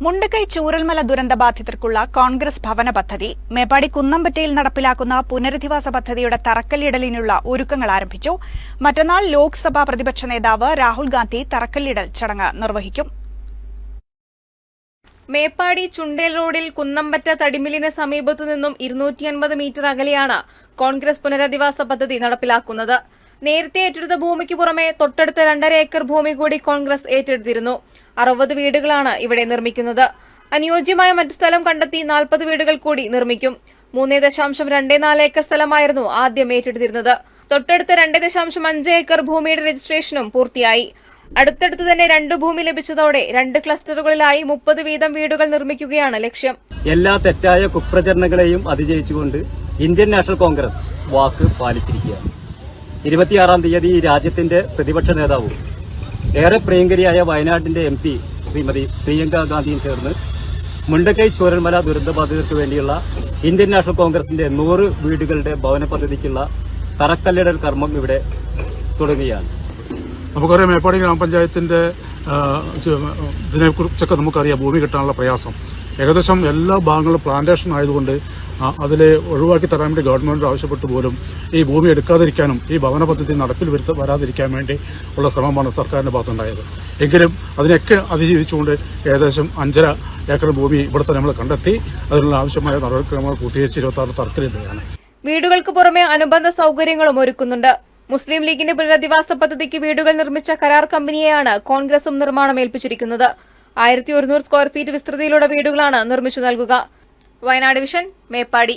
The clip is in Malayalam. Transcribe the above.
മുണ്ടക്കൈ ചൂരൽമല ദുരന്തബാധിതർക്കുള്ള കോൺഗ്രസ് ഭവന പദ്ധതി മേപ്പാടി കുന്നംപറ്റയിൽ നടപ്പിലാക്കുന്ന പുനരധിവാസ പദ്ധതിയുടെ തറക്കല്ലിടലിനുള്ള ഒരുക്കങ്ങൾ ആരംഭിച്ചു. മറ്റന്നാൾ ലോക്സഭാ പ്രതിപക്ഷ നേതാവ് രാഹുൽ ഗാന്ധി തറക്കല്ലിടൽ ചടങ്ങ് നിർവഹിക്കും. മേപ്പാടി ചുണ്ടേൽ റോഡിൽ കുന്നംപറ്റ തടിമില്ലിന് സമീപത്തു നിന്നും 250 മീറ്റർ അകലെയാണ് കോൺഗ്രസ് പുനരധിവാസ പദ്ധതി നടപ്പിലാക്കുന്നത്. നേരത്തെ ഏറ്റെടുത്ത ഭൂമിക്ക് പുറമെ തൊട്ടടുത്ത 2.5 ഏക്കർ ഭൂമി കൂടി കോൺഗ്രസ് ഏറ്റെടുത്തിരുന്നു. 60 വീടുകളാണ് ഇവിടെ നിർമ്മിക്കുന്നത്. അനുയോജ്യമായ മറ്റു സ്ഥലം കണ്ടെത്തി 40 വീടുകൾ കൂടി നിർമ്മിക്കും. 3.24 ഏക്കർ സ്ഥലമായിരുന്നു ആദ്യം ഏറ്റെടുത്തിരുന്നത്. തൊട്ടടുത്ത 2.5 ഏക്കർ ഭൂമിയുടെ രജിസ്ട്രേഷനും പൂർത്തിയായി. അടുത്തടുത്ത് തന്നെ 2 ഭൂമി ലഭിച്ചതോടെ 2 ക്ലസ്റ്ററുകളിലായി 30 വീതം വീടുകൾ നിർമ്മിക്കുകയാണ് ലക്ഷ്യം. എല്ലാ തെറ്റായ കുപ്രചരണങ്ങളെയും അതിജയിച്ചുകൊണ്ട് ഇന്ത്യൻ നാഷണൽ കോൺഗ്രസ് വാക്ക് പാലിച്ചിരിക്കുകയാണ്. 26-ാം തീയതി ഈ രാജ്യത്തിന്റെ പ്രതിപക്ഷ നേതാവും ഏറെ പ്രിയങ്കരിയായ വയനാടിന്റെ MP ശ്രീമതി പ്രിയങ്ക ഗാന്ധിയും ചേർന്ന് മുണ്ടക്കൈ ചൂരൽമല ദുരന്തബാധിതർക്ക് വേണ്ടിയുള്ള ഇന്ത്യൻ നാഷണൽ കോൺഗ്രസിന്റെ 100 വീടുകളുടെ ഭവന പദ്ധതിക്കുള്ള തറക്കല്ലിടൽ കർമ്മം ഇവിടെ തുടങ്ങുകയാണ്. നമുക്കറിയാം, മേപ്പാടി ഗ്രാമപഞ്ചായത്തിന്റെ ഇതിനെക്കുറിച്ചൊക്കെ നമുക്കറിയാം. ഭൂമി കിട്ടാനുള്ള പ്രയാസം ഏകദേശം എല്ലാ ഭാഗങ്ങളും പ്ലാന്റേഷൻ ആയതുകൊണ്ട് അതിലെ ഒഴിവാക്കി തരാൻ വേണ്ടി ഗവൺമെന്റ് ആവശ്യപ്പെട്ടു പോലും ഈ ഭൂമി എടുക്കാതിരിക്കാനും ഈ ഭവന പദ്ധതി നടപ്പിൽ വരാതിരിക്കാൻ വേണ്ടി ഉള്ള ശ്രമമാണ് സർക്കാരിന്റെ ഭാഗത്തുണ്ടായത്. എങ്കിലും അതിനൊക്കെ അതിജീവിച്ചുകൊണ്ട് ഏകദേശം 5.5 ഏക്കർ ഭൂമി ഇവിടുത്തെ നമ്മൾ കണ്ടെത്തി അതിനുള്ള ആവശ്യമായ നടപടിക്രമങ്ങൾ പൂർത്തീകരിച്ച് 26 തറക്കല്ലിടുകയാണ്. വീടുകൾക്ക് പുറമെ അനുബന്ധ സൌകര്യങ്ങളും ഒരുക്കുന്നുണ്ട്. മുസ്ലിം ലീഗിന്റെ പുനരധിവാസ പദ്ധതിക്ക് വീടുകൾ നിർമ്മിച്ച കരാർ കമ്പനിയെയാണ് കോൺഗ്രസും നിർമ്മാണം ഏൽപ്പിച്ചിരിക്കുന്നത്. 1100 സ്ക്വയർ ഫീറ്റ് വിസ്തൃതിയിലുള്ള വീടുകളാണ് നിർമ്മിച്ചു നൽകുക. വയനാട് വിഷൻ, മേപ്പാടി.